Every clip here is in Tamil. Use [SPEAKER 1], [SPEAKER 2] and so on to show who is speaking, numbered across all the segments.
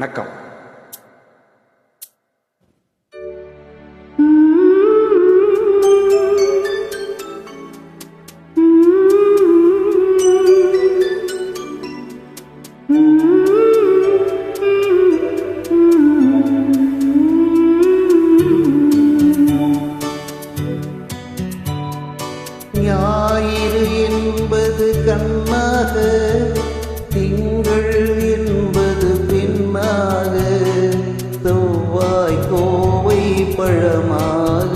[SPEAKER 1] வணக்கம்.
[SPEAKER 2] ஞாயிறு என்பது கண்ணாக, திங்கள் என்பது பெண்ணாக, செவ்வாய் கோவை பழமாக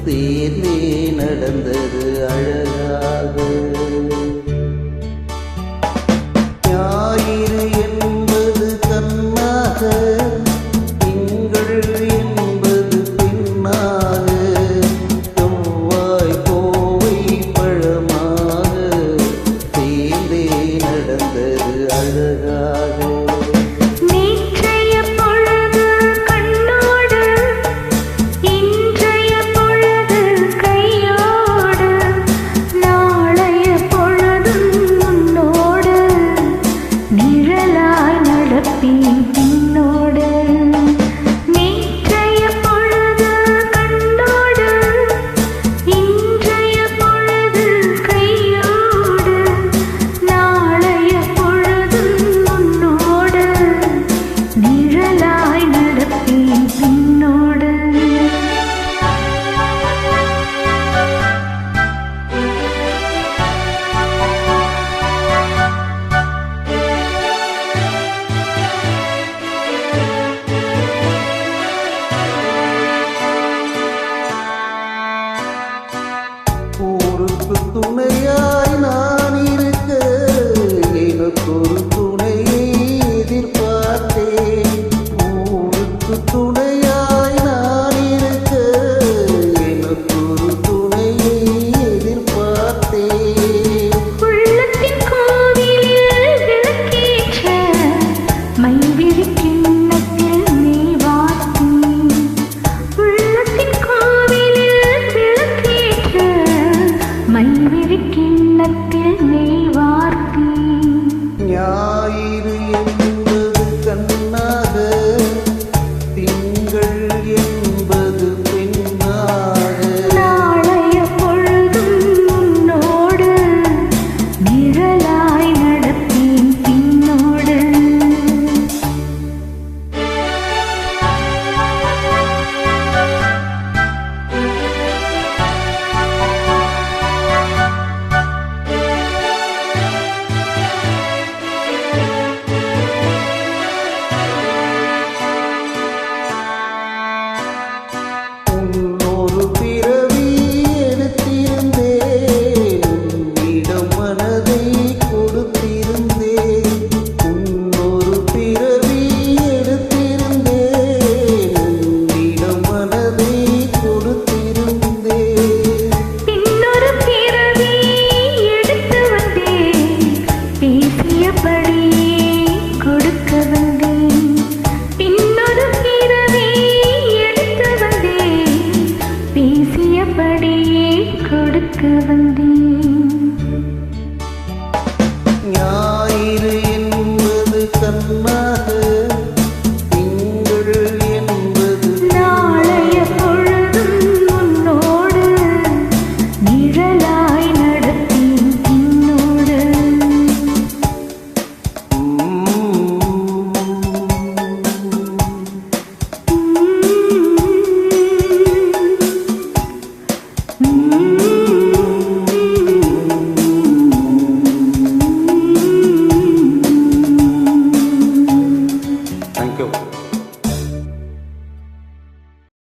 [SPEAKER 2] தேர்ந்தே நடந்தது அழகாக. ஞாயிறு என்பது கண்ணாக, திங்கள் என்பது பெண்ணாக, செவ்வாய் கோவை பழமாக தேர்ந்தே நடந்தது அழகாக. ஊருக்கு துணையாய் நான் இருக்க, எனக்கு ஒரு துணையை எதிர்பார்த்தேன். ஊருக்கு துணையாய் நான் இருக்க, எனக்கு ஒரு துணையை எதிர்பார்த்தேன்.
[SPEAKER 3] உள்ளத்தின் கோவிலில் விளக்கேற்ற மைவிழி கிண்ணத்தில் நீ வார்த்தி. உள்ளத்தின் கோவிலில் விளக்கேற்ற மைவிழி கிண்ணத்தில் நீ வார்த்தி.
[SPEAKER 2] ஞாயிறு என்பது கண்ணாக, திங்கள் என்பது பெண்ணாக,
[SPEAKER 3] நாளைய பொழுதும் உன்னோடு நிழலாய் நடப்பேன் பின்னோடு.
[SPEAKER 2] உன்னொரு பிறவி எடுத்திருந்தேன், உன்னிடம் மனதை கொடுத்திருந்தேன். உன்னொரு பிறவி எடுத்திருந்தேன், உன்னிடம் மனதை கொடுத்திருந்தேன்.
[SPEAKER 3] இன்னொரு பிறவி எடுத்து வந்தேன், பேசியபடியே கொடுக்க வந்தேன். இன்னொரு பிறவி எடுத்து வந்தேன், பேசியபடியே கொடுக்க வந்தேன்.
[SPEAKER 2] ஞாயிறு என்பது கண்ணா